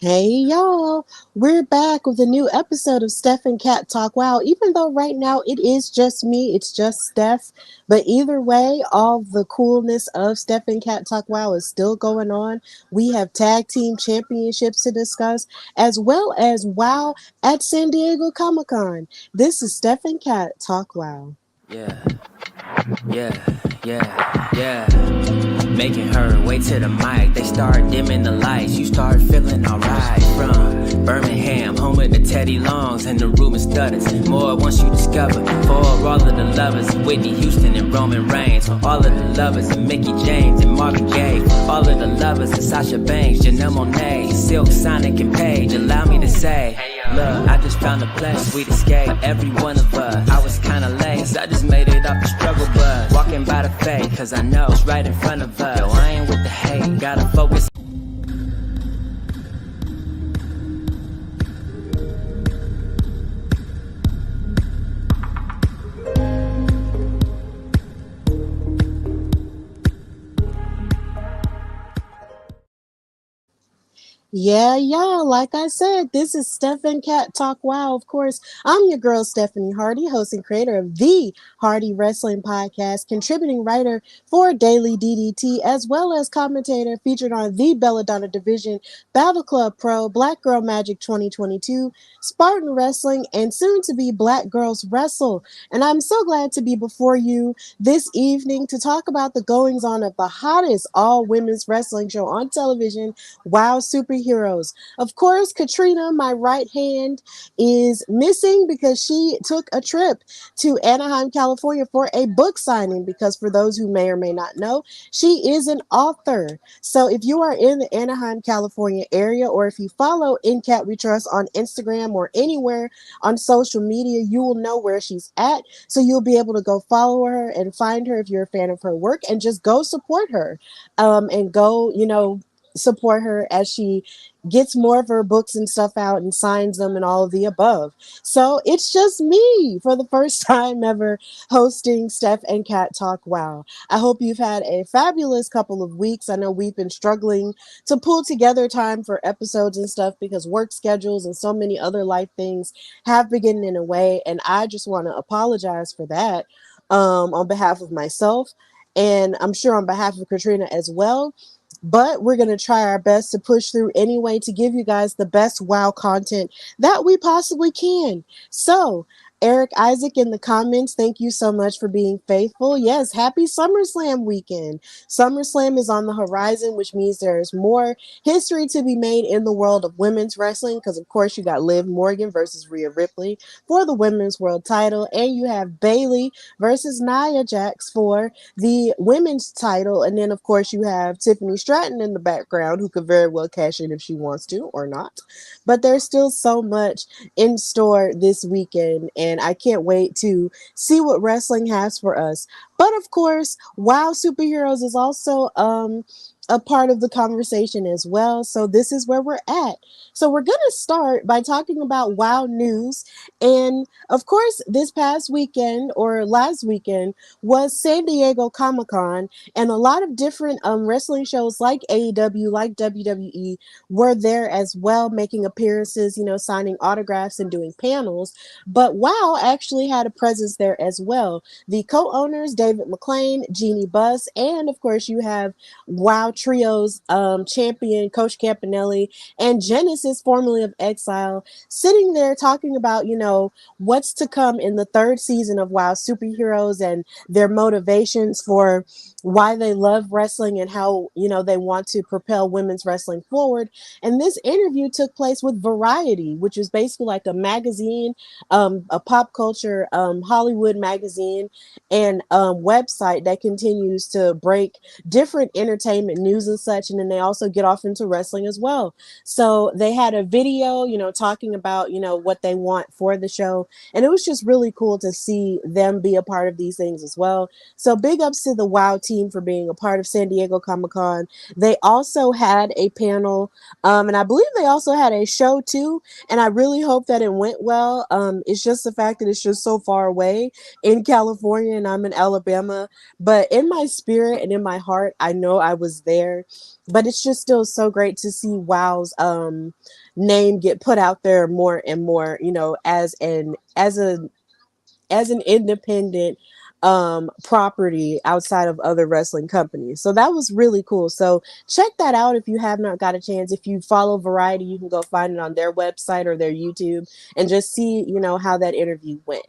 Hey y'all, we're back with a new episode of Steph and Cat Talk. Wow, even though right now it is just me, it's just Steph, but either way, all the coolness of Steph and Cat Talk Wow is still going on. We have tag team championships to discuss, as well as Wow at San Diego Comic Con. This is Steph and Cat Talk Wow. Yeah, yeah. Making her way to the mic. They start dimming the lights. You start feeling alright. From Birmingham, home of the Teddy Longs and the Ruben Studders. More once you discover. For all of the lovers, Whitney Houston and Roman Reigns. For all of the lovers, and Mickey James and Marvin Gaye. For all of the lovers, and Sasha Banks, Janelle Monáe, Silk, Sonic, and Paige. Allow me to say, look, I just found a place, sweet escape. Every one of us, I was kinda late, so I just made it off the struggle bus. Walking by the faith, cause I know it's right in front of us. Yo, I ain't with the hate, gotta focus. Yeah, like I said, this is Steph and Cat Talk Wow. Of course, I'm your girl, Stephanie Hardy, host and creator of the Hardy Wrestling Podcast, contributing writer for Daily DDT, as well as commentator featured on the Belladonna Division, Battle Club Pro, Black Girl Magic 2022, Spartan Wrestling, and soon to be Black Girls Wrestle. And I'm so glad to be before you this evening to talk about the goings on of the hottest all women's wrestling show on television, Wow Superheroes. Of course, Katarina, my right hand, is missing because she took a trip to Anaheim, California for a book signing. Because for those who may or may not know, she is an author. So if you are in the Anaheim, California area, or if you follow In Cat We Trust on Instagram or anywhere on social media, you will know where she's at. So you'll be able to go follow her and find her if you're a fan of her work and just go support her. And go, support her as she gets more of her books and stuff out and signs them and all of the above. So it's just me for the first time ever hosting Steph and Cat Talk Wow. I hope you've had a fabulous couple of weeks. I know we've been struggling to pull together time for episodes and stuff because work schedules and so many other life things have been getting in the way. And I just want to apologize for that on behalf of myself. And I'm sure on behalf of Katrina as well. But we're going to try our best to push through anyway to give you guys the best wow content that we possibly can. So, Eric Isaac in the comments, thank you so much for being faithful. Yes, happy SummerSlam weekend. SummerSlam is on the horizon, which means there's more history to be made in the world of women's wrestling because, of course, you got Liv Morgan versus Rhea Ripley for the women's world title, and you have Bayley versus Nia Jax for the women's title. And then, of course, you have Tiffany Stratton in the background who could very well cash in if she wants to or not. But there's still so much in store this weekend, and I can't wait to see what wrestling has for us. But of course, Wow Superheroes is also a part of the conversation as well. So this is where we're at. So we're going to start by talking about Wow News. And of course, this past weekend or last weekend was San Diego Comic-Con, and a lot of different wrestling shows like AEW, like WWE were there as well, making appearances, signing autographs and doing panels. But WoW actually had a presence there as well. The co-owners, David McLean, Jeannie Buss, and of course you have WoW Trio's champion, Coach Campanelli, and Genesis, formerly of Exile, sitting there talking about, what's to come in the third season of WoW Superheroes and their motivations for why they love wrestling and how, they want to propel women's wrestling forward. And this interview took place with Variety, which is basically like a magazine, a pop culture Hollywood magazine and website that continues to break different entertainment news and such. And then they also get off into wrestling as well. So they had a video, talking about, what they want for the show. And it was just really cool to see them be a part of these things as well. So big ups to the WoW team for being a part of San Diego Comic-Con. They also had a panel, and I believe they also had a show too. And I really hope that it went well. It's just the fact that it's just so far away in California and I'm in Alabama. But in my spirit and in my heart, I know I was there. But it's just still so great to see WoW's name get put out there more and more, as an independent property outside of other wrestling companies. So that was really cool. So check that out if you have not got a chance. If you follow Variety, you can go find it on their website or their YouTube and just see, how that interview went.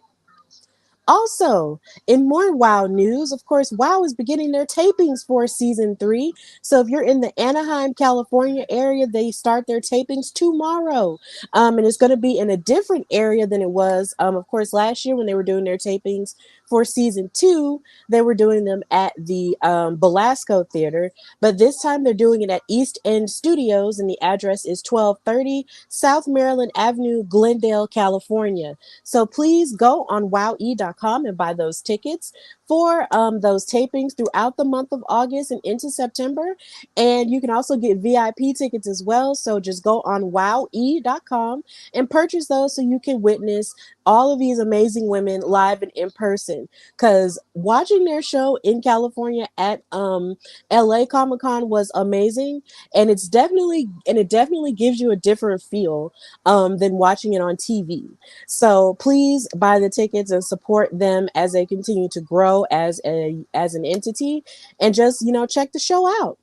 Also, in more WoW news, of course, WoW is beginning their tapings for season 3. So if you're in the Anaheim, California area, they start their tapings tomorrow. And it's going to be in a different area than it was, of course, last year when they were doing their tapings for season 2. They were doing them at the Belasco Theater, but this time they're doing it at East End Studios, and the address is 1230 South Maryland Avenue, Glendale, California. So please go on wowe.com and buy those tickets for those tapings throughout the month of August and into September. And you can also get VIP tickets as well. So just go on wowe.com and purchase those so you can witness all of these amazing women live and in person. Because watching their show in California at LA Comic Con was amazing, and it definitely gives you a different feel than watching it on TV. So please buy the tickets and support them as they continue to grow as an entity, and just check the show out.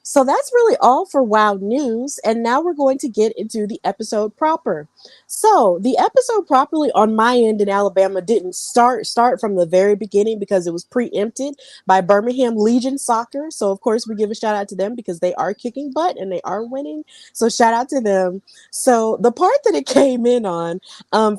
So that's really all for WoW news, and now we're going to get into the episode proper. So the episode properly on my end in Alabama didn't start from the very beginning because it was preempted by Birmingham Legion Soccer. So of course we give a shout out to them because they are kicking butt and they are winning. So shout out to them. So the part that it came in on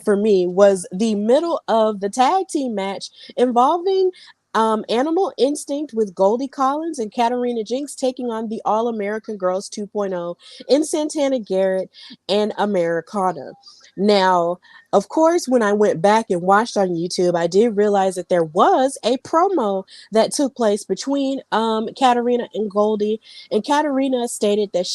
for me was the middle of the tag team match involving Animal Instinct with Goldie Collins and Katarina Jinx taking on the All American Girls 2.0 in Santana Garrett and Americana. Now, of course, when I went back and watched on YouTube, I did realize that there was a promo that took place between Katarina and Goldie, and Katarina stated that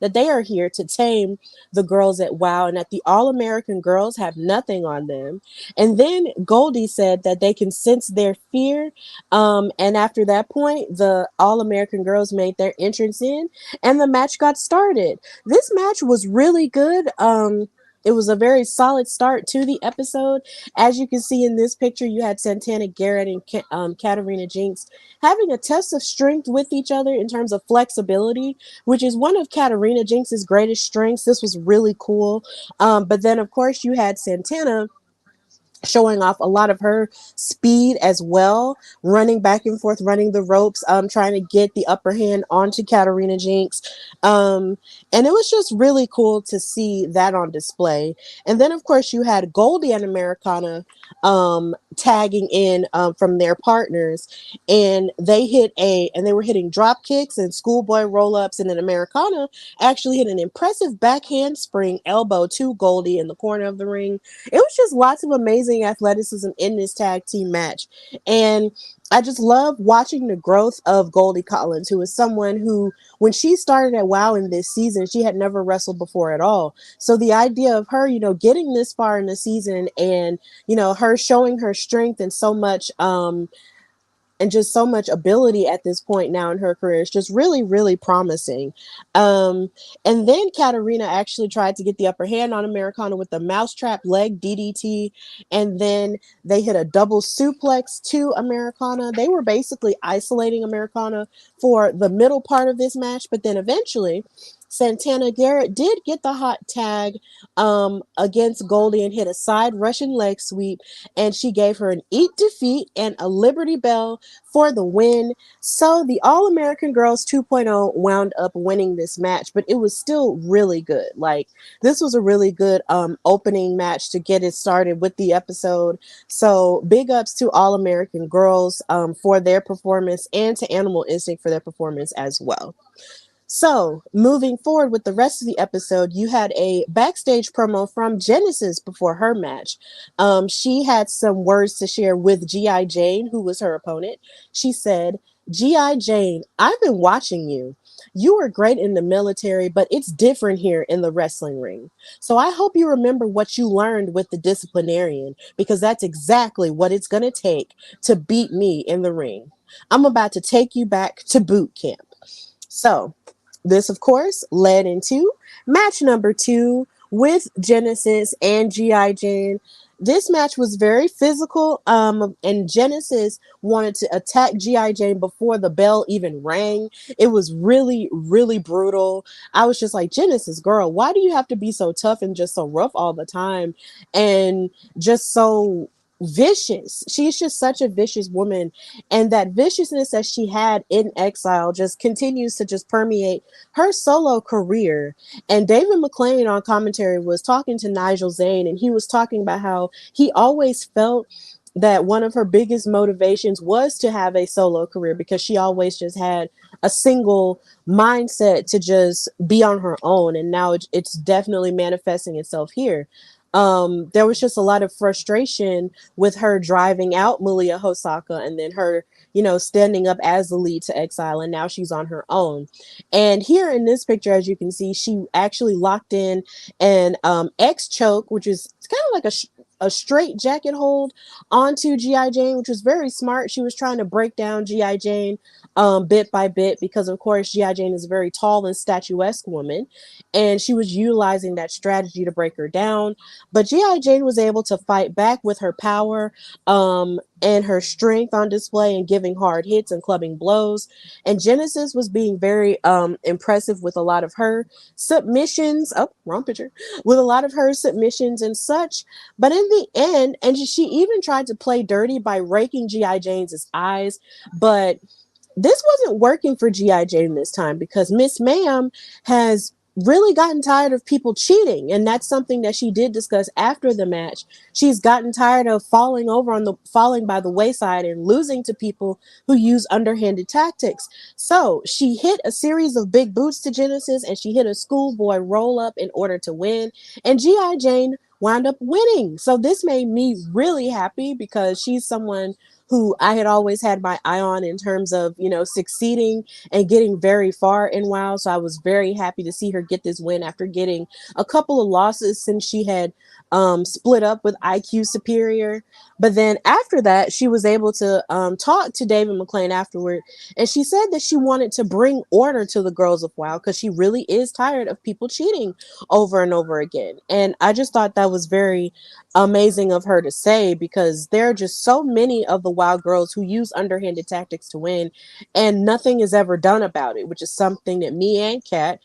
that they are here to tame the girls at WoW, and that the All American Girls have nothing on them. And then Goldie said that they can sense their fear. And after that point, the All American Girls made their entrance in, and the match got started. This match was really good. It was a very solid start to the episode. As you can see in this picture, you had Santana Garrett and Katarina Jinx having a test of strength with each other in terms of flexibility, which is one of Katarina Jinx's greatest strengths. This was really cool. But then, of course, you had Santana showing off a lot of her speed as well, running back and forth, running the ropes, trying to get the upper hand onto Katarina Jinx. And it was just really cool to see that on display. And then, of course, you had Goldie and Americana tagging in from their partners, and they were hitting drop kicks and schoolboy roll-ups, and then Americana actually hit an impressive backhand spring elbow to Goldie in the corner of the ring. It was just lots of amazing athleticism in this tag team match. And I just love watching the growth of Goldie Collins, who is someone who, when she started at WoW in this season, she had never wrestled before at all. So the idea of her, getting this far in the season and, her showing her strength and just so much ability at this point now in her career is just really, really promising. And then Katarina actually tried to get the upper hand on Americana with the mousetrap leg DDT, and then they hit a double suplex to Americana. They were basically isolating Americana for the middle part of this match, but then eventually Santana Garrett did get the hot tag against Goldie and hit a side Russian leg sweep, and she gave her an Eat Defeat and a Liberty Bell for the win. So the All American Girls 2.0 wound up winning this match, but it was still really good. Like, this was a really good opening match to get it started with the episode. So big ups to All American Girls for their performance, and to Animal Instinct for their performance as well. So, moving forward with the rest of the episode, you had a backstage promo from Genesis before her match. She had some words to share with G.I. Jane, who was her opponent. She said, "G.I. Jane, I've been watching you. You were great in the military, but it's different here in the wrestling ring. So I hope you remember what you learned with the disciplinarian, because that's exactly what it's going to take to beat me in the ring. I'm about to take you back to boot camp." So this, of course, led into match number 2 with Genesis and G.I. Jane. This match was very physical, and Genesis wanted to attack G.I. Jane before the bell even rang. It was really, really brutal. I was just like, Genesis, girl, why do you have to be so tough and just so rough all the time and just so vicious? She's just such a vicious woman, and that viciousness that she had in Exile just continues to just permeate her solo career. And David McClain on commentary was talking to Nigel Zane, and he was talking about how he always felt that one of her biggest motivations was to have a solo career, because she always just had a single mindset to just be on her own, and now it's definitely manifesting itself here. There was just a lot of frustration with her driving out Malia Hosaka, and then her, standing up as the lead to Exile, and now she's on her own. And here in this picture, as you can see, she actually locked in an X choke, which is kind of like a straight jacket hold onto G.I. Jane, which was very smart. She was trying to break down G.I. Jane bit by bit, because of course G.I. Jane is a very tall and statuesque woman, and she was utilizing that strategy to break her down. But G.I. Jane was able to fight back with her power and her strength on display, and giving hard hits and clubbing blows. And Genesis was being very impressive with a lot of her submissions. Oh, wrong picture. With a lot of her submissions and such. But in the end, and she even tried to play dirty by raking G.I. Jane's eyes. But this wasn't working for G.I. Jane this time, because Miss Ma'am has really gotten tired of people cheating, and that's something that she did discuss after the match. She's gotten tired of falling by the wayside and losing to people who use underhanded tactics. So she hit a series of big boots to Genesis, and she hit a schoolboy roll up in order to win, and G.I. Jane wound up winning. So this made me really happy, because she's someone who I had always had my eye on in terms of, succeeding and getting very far in WoW. So I was very happy to see her get this win after getting a couple of losses since she had split up with IQ Superior. But then after that, she was able to talk to David McClain afterward. And she said that she wanted to bring order to the girls of WoW, because she really is tired of people cheating over and over again. And I just thought that was very amazing of her to say, because there are just so many of the WoW girls who use underhanded tactics to win, and nothing is ever done about it, which is something that me and Kat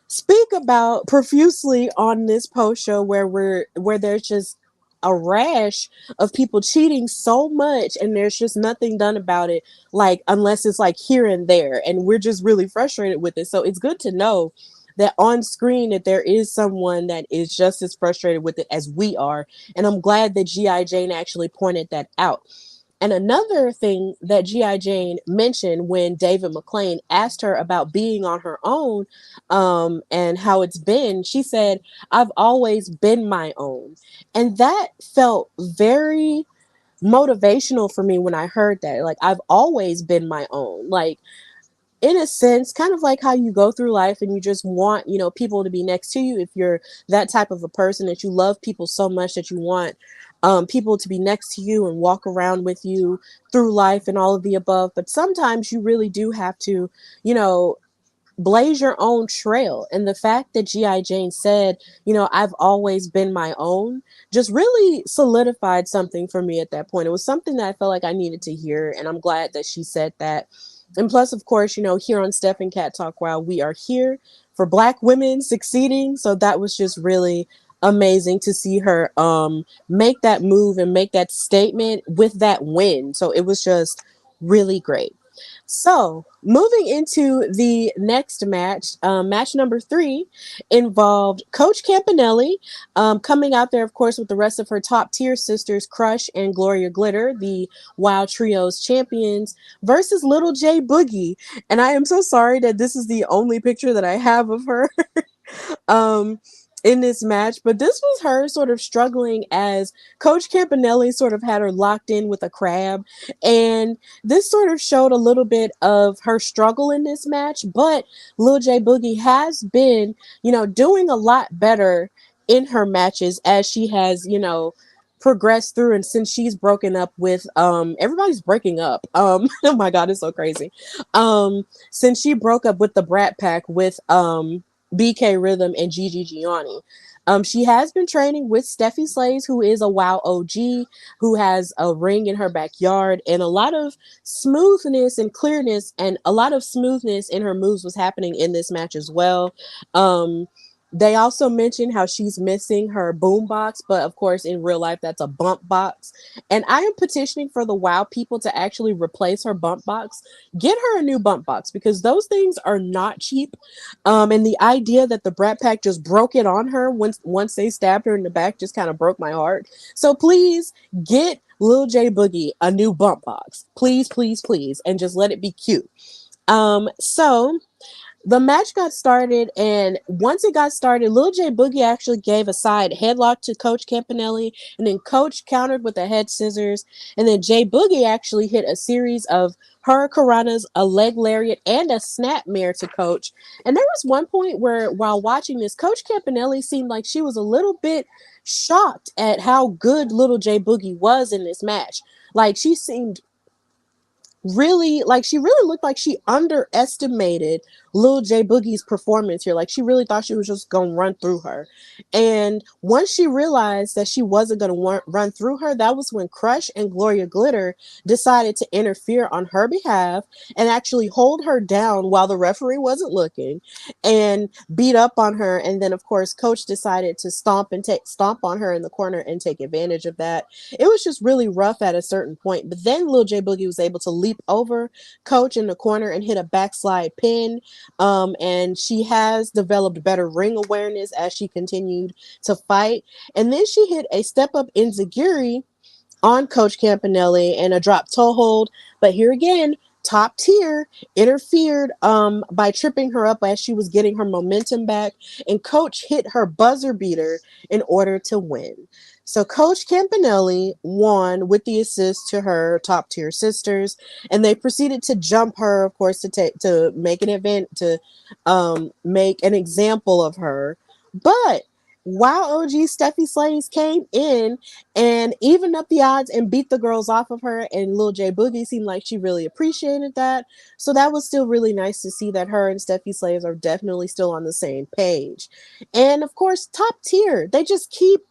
speak about profusely on this post show, where there's just a rash of people cheating so much, and there's just nothing done about it, like, unless it's like here and there, and we're just really frustrated with it. So it's good to know that on screen that there is someone that is just as frustrated with it as we are, and I'm glad that G.I. Jane actually pointed that out. And another thing that G.I. Jane mentioned when David McClain asked her about being on her own, and how it's been, she said, "I've always been my own." And that felt very motivational for me when I heard that. Like, I've always been my own. Like, in a sense, kind of like how you go through life and you just want, people to be next to you. If you're that type of a person, that you love people so much that you want people to be next to you and walk around with you through life and all of the above. But sometimes you really do have to, you know, blaze your own trail. And the fact that G.I. Jane said, I've always been my own, just really solidified something for me at that point. It was something that I felt like I needed to hear. And I'm glad that she said that. And plus, of course, here on Steph and Cat Talk Wow, we are here for Black women succeeding. So that was just really amazing to see her make that move and make that statement with that win. So it was just really great. So, moving into the next match, match number 3 involved Coach Campanelli coming out there, of course, with the rest of her top tier sisters, Crush and Gloria Glitter, the Wild Trios champions, versus Little J-Boogie. And I am so sorry that this is the only picture that I have of her. um, in this match, but this was her sort of struggling as Coach Campanelli sort of had her locked in with a crab, and this sort of showed a little bit of her struggle in this match. But Lil J-Boogie has been, doing a lot better in her matches as she has, progress through, and since she's broken up with everybody's breaking up, oh my god, it's so crazy. Since she broke up with the Brat Pack with BK Rhythm and Gigi Gianni, she has been training with Steffi Slays, who is a WoW OG, who has a ring in her backyard, and a lot of smoothness and clearness, and a lot of smoothness in her moves was happening in this match as well. They also mentioned how she's missing her boom box, but of course, in real life, that's a bump box. And I am petitioning for the WoW people to actually replace her bump box. Get her a new bump box, because those things are not cheap. And the idea that the Brat Pack just broke it on her once they stabbed her in the back just kind of broke my heart. So please get Lil J-Boogie a new bump box. Please, please, please. And just let it be cute. So the match got started, and once it got started, Lil J-Boogie actually gave a side headlock to Coach Campanelli, and then Coach countered with a head scissors, and then J-Boogie actually hit a series of hurricanranas, a leg lariat, and a snapmare to Coach. And there was one point where, while watching this, Coach Campanelli seemed like she was a little bit shocked at how good Little J-Boogie was in this match. Like, she seemed really, like, she really looked like she underestimated Lil J-Boogie's performance here. Like, she really thought she was just gonna run through her. And once she realized that she wasn't gonna run through her, that was when Crush and Gloria Glitter decided to interfere on her behalf and actually hold her down while the referee wasn't looking and beat up on her. And then, of course, Coach decided to stomp on her in the corner and take advantage of that. It was just really rough at a certain point. But then Lil J-Boogie was able to leap over Coach in the corner and hit a backslide pin. And she has developed better ring awareness as she continued to fight. And then she hit a step up enziguri on Coach Campanelli and a drop toe hold. But here again, Top Tier interfered by tripping her up as she was getting her momentum back, and Coach hit her buzzer beater in order to win. So Coach Campanelli won with the assist to her Top Tier sisters, and they proceeded to jump her, of course, to make an event to make an example of her. But WoW OG Steffi Slays came in and evened up the odds and beat the girls off of her. And Lil J-Boogie seemed like she really appreciated that. So that was still really nice to see that her and Steffi Slays are definitely still on the same page. And of course, Top Tier, they just keep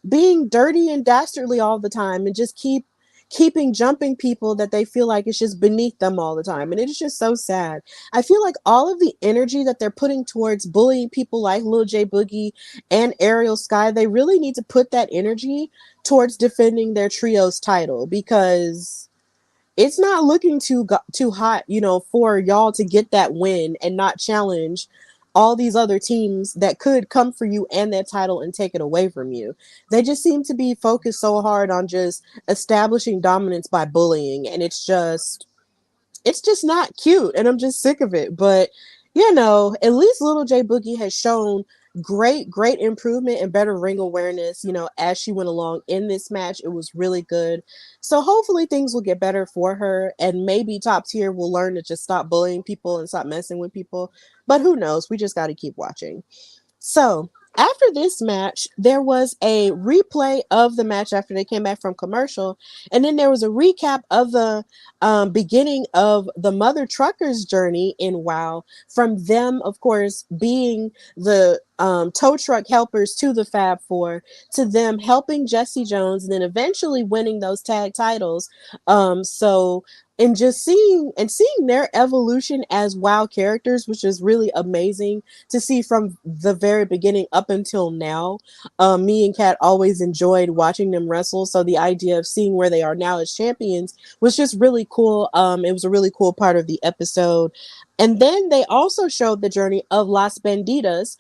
being dirty and dastardly all the time and just keeping jumping people that they feel like it's just beneath them all the time. And it's just so sad. I feel like all of the energy that they're putting towards bullying people like Lil J-Boogie and Ariel Sky, they really need to put that energy towards defending their trio's title, because it's not looking too hot, for y'all to get that win and not challenge all these other teams that could come for you and that title and take it away from you. They just seem to be focused so hard on just establishing dominance by bullying, and it's just not cute, and I'm just sick of it. But at least Little J-Boogie has shown great improvement and better ring awareness, as she went along in this match. It was really good. So hopefully things will get better for her, and maybe Top Tier will learn to just stop bullying people and stop messing with people. But who knows? We just got to keep watching. So after this match, there was a replay of the match after they came back from commercial. And then there was a recap of the beginning of the Mother Truckers journey in WoW, from them, of course, being the tow truck helpers to the Fab Four, to them helping Jesse Jones, and then eventually winning those tag titles. And just seeing their evolution as WoW characters, which is really amazing to see from the very beginning up until now. Me and Kat always enjoyed watching them wrestle, so the idea of seeing where they are now as champions was just really cool. It was a really cool part of the episode. And then they also showed the journey of Las Bandidas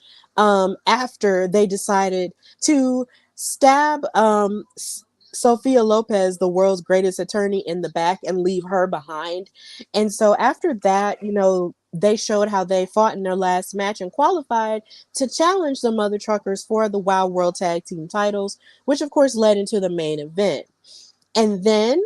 after they decided to stab Sophia Lopez, the world's greatest attorney, in the back and leave her behind. And so after that, they showed how they fought in their last match and qualified to challenge the Mother Truckers for the WoW World Tag Team titles, which of course led into the main event. And then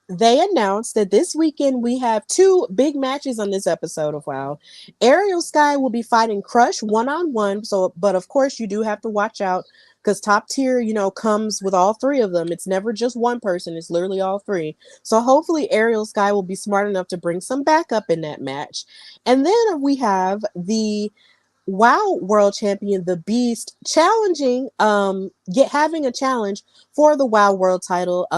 they announced that this weekend we have two big matches on this episode of WoW. Ariel Sky will be fighting Crush one-on-one. But of course you do have to watch out because top tier, comes with all three of them. It's never just one person, it's literally all three. So hopefully Ariel Sky will be smart enough to bring some backup in that match. And then we have the WoW World Champion, the Beast, challenging, having a challenge for the WoW World title.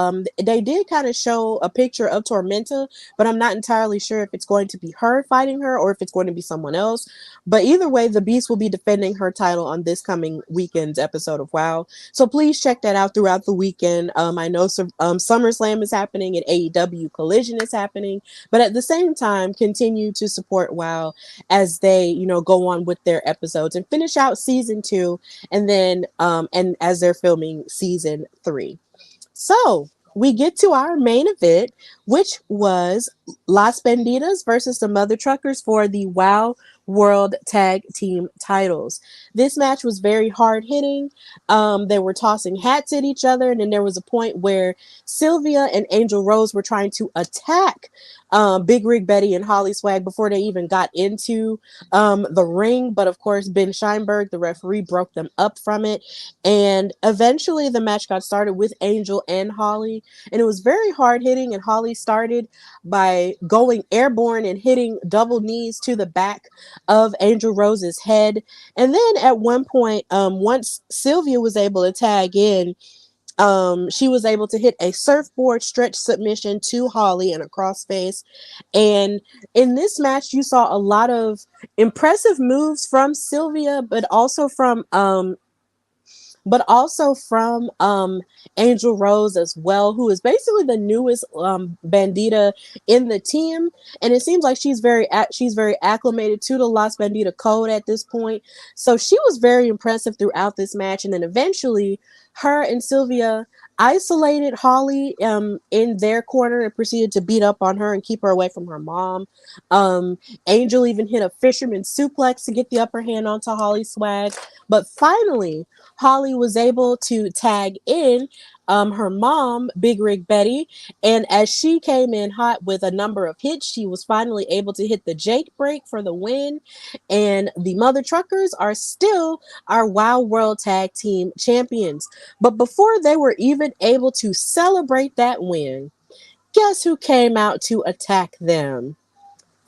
They did kind of show a picture of Tormenta, but I'm not entirely sure if it's going to be her fighting her or if it's going to be someone else. But either way, the Beast will be defending her title on this coming weekend's episode of WoW. So please check that out throughout the weekend. I know SummerSlam is happening and AEW Collision is happening, but at the same time, continue to support WoW as they, go on with their episodes and finish out season 2, and then and as they're filming season 3. So we get to our main event, which was Las Bandidas versus the Mother Truckers for the WoW World Tag Team titles. This match was very hard hitting. They were tossing hats at each other, and then there was a point where Sylvia and Angel Rose were trying to attack Big Rig Betty and Holly Swag before they even got into the ring. But of course, Ben Scheinberg, the referee, broke them up from it. And eventually the match got started with Angel and Holly. And it was very hard hitting. And Holly started by going airborne and hitting double knees to the back of Angel Rose's head. And then at one point, once Sylvia was able to tag in, she was able to hit a surfboard stretch submission to Holly and a crossface. And in this match, you saw a lot of impressive moves from Sylvia, but also from Angel Rose as well, who is basically the newest bandita in the team, and it seems like she's very acclimated to the Las Bandita code at this point. So she was very impressive throughout this match, and then eventually her and Sylvia isolated Holly in their corner and proceeded to beat up on her and keep her away from her mom. Angel even hit a fisherman suplex to get the upper hand onto Holly Swag, but finally Holly was able to tag in her mom, Big Rig Betty, and as she came in hot with a number of hits, she was finally able to hit the Jake break for the win. And the Mother Truckers are still our WoW World Tag Team Champions. But before they were even able to celebrate that win, guess who came out to attack them?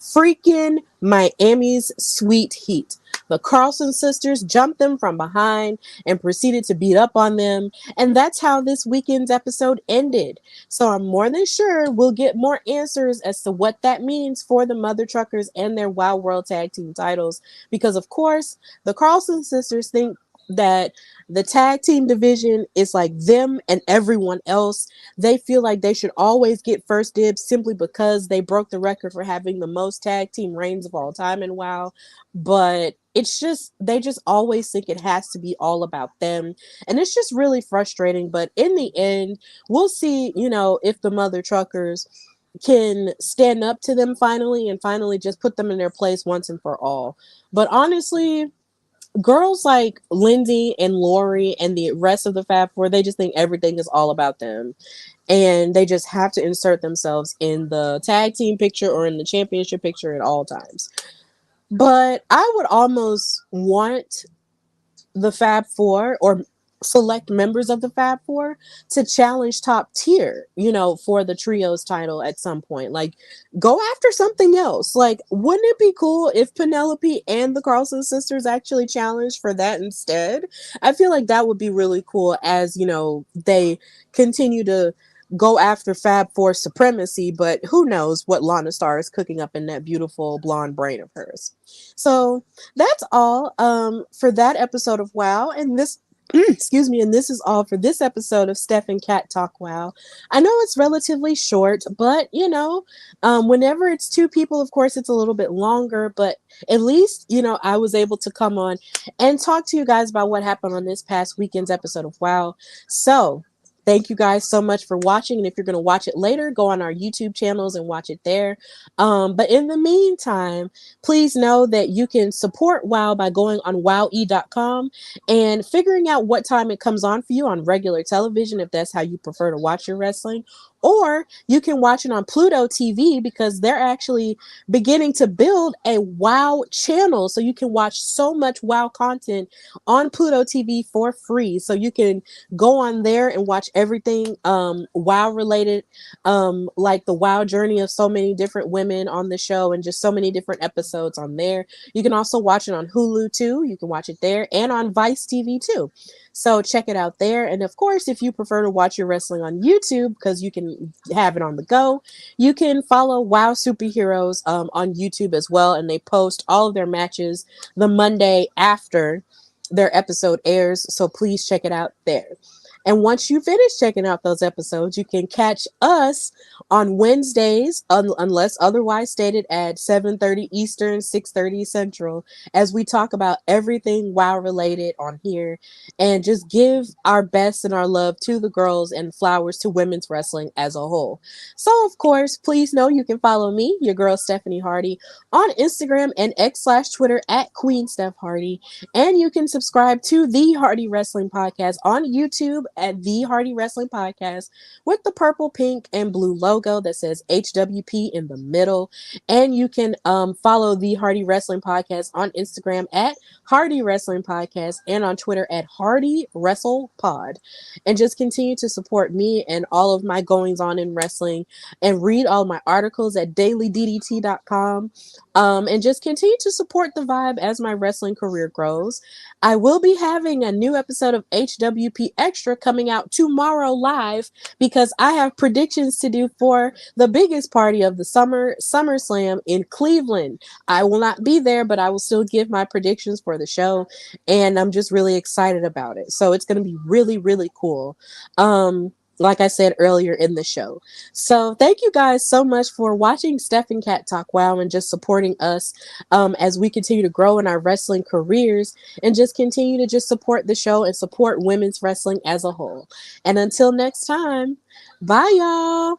Freaking Miami's Sweet Heat. The Carlson sisters jumped them from behind and proceeded to beat up on them. And that's how this weekend's episode ended. So I'm more than sure we'll get more answers as to what that means for the Mother Truckers and their WoW World Tag Team titles. Because, of course, the Carlson sisters think that the tag team division is like them and everyone else. They feel like they should always get first dibs simply because they broke the record for having the most tag team reigns of all time in WoW. But they just always think it has to be all about them. And it's just really frustrating. But in the end, we'll see, if the Mother Truckers can stand up to them finally and finally just put them in their place once and for all. But honestly, girls like Lindsay and Lori and the rest of the Fab Four, they just think everything is all about them. And they just have to insert themselves in the tag team picture or in the championship picture at all times. But I would almost want the Fab Four or select members of the Fab Four to challenge top tier, for the trios title at some point. Like, go after something else. Like, wouldn't it be cool if Penelope and the Carlson sisters actually challenged for that instead? I feel like that would be really cool as, they continue to go after Fab Four supremacy, but who knows what Lana Star is cooking up in that beautiful blonde brain of hers. So that's all for that episode of WoW, and this excuse me, and this is all for this episode of Steph and Cat Talk WoW. I know it's relatively short, but whenever it's two people, of course it's a little bit longer, but at least I was able to come on and talk to you guys about what happened on this past weekend's episode of WoW. So thank you guys so much for watching. And if you're going to watch it later, go on our YouTube channels and watch it there. But in the meantime, please know that you can support WoW by going on wowe.com and figuring out what time it comes on for you on regular television, if that's how you prefer to watch your wrestling, Or you can watch it on Pluto TV because they're actually beginning to build a WoW channel. So you can watch so much WoW content on Pluto TV for free. So you can go on there and watch everything WoW related, like the WoW journey of so many different women on the show and just so many different episodes on there. You can also watch it on Hulu too. You can watch it there and on Vice TV too. So check it out there. And of course, if you prefer to watch your wrestling on YouTube, because you can have it on the go, you can follow WoW Superheroes on YouTube as well. And they post all of their matches the Monday after their episode airs. So please check it out there. And once you finish checking out those episodes, you can catch us on Wednesdays, unless otherwise stated, at 7:30 Eastern, 6:30 Central, as we talk about everything WoW related on here and just give our best and our love to the girls and flowers to women's wrestling as a whole. So, of course, please know you can follow me, your girl Stephanie Hardy, on Instagram and X/Twitter at Queen Steph Hardy. And you can subscribe to the Hardy Wrestling Podcast on YouTube at the Hardy Wrestling Podcast with the purple, pink, and blue logo that says HWP in the middle. And you can follow the Hardy Wrestling Podcast on Instagram at Hardy Wrestling Podcast and on Twitter at Hardy Wrestle Pod. And just continue to support me and all of my goings on in wrestling and read all my articles at dailyddt.com. And just continue to support the vibe as my wrestling career grows. I will be having a new episode of HWP Extra coming out tomorrow live because I have predictions to do for the biggest party of the SummerSlam in Cleveland. I will not be there, but I will still give my predictions for the show, and I'm just really excited about it. So it's going to be really, really cool. Like I said earlier in the show. So thank you guys so much for watching Steph and Cat Talk WoW and just supporting us as we continue to grow in our wrestling careers and just continue to just support the show and support women's wrestling as a whole. And until next time, bye y'all.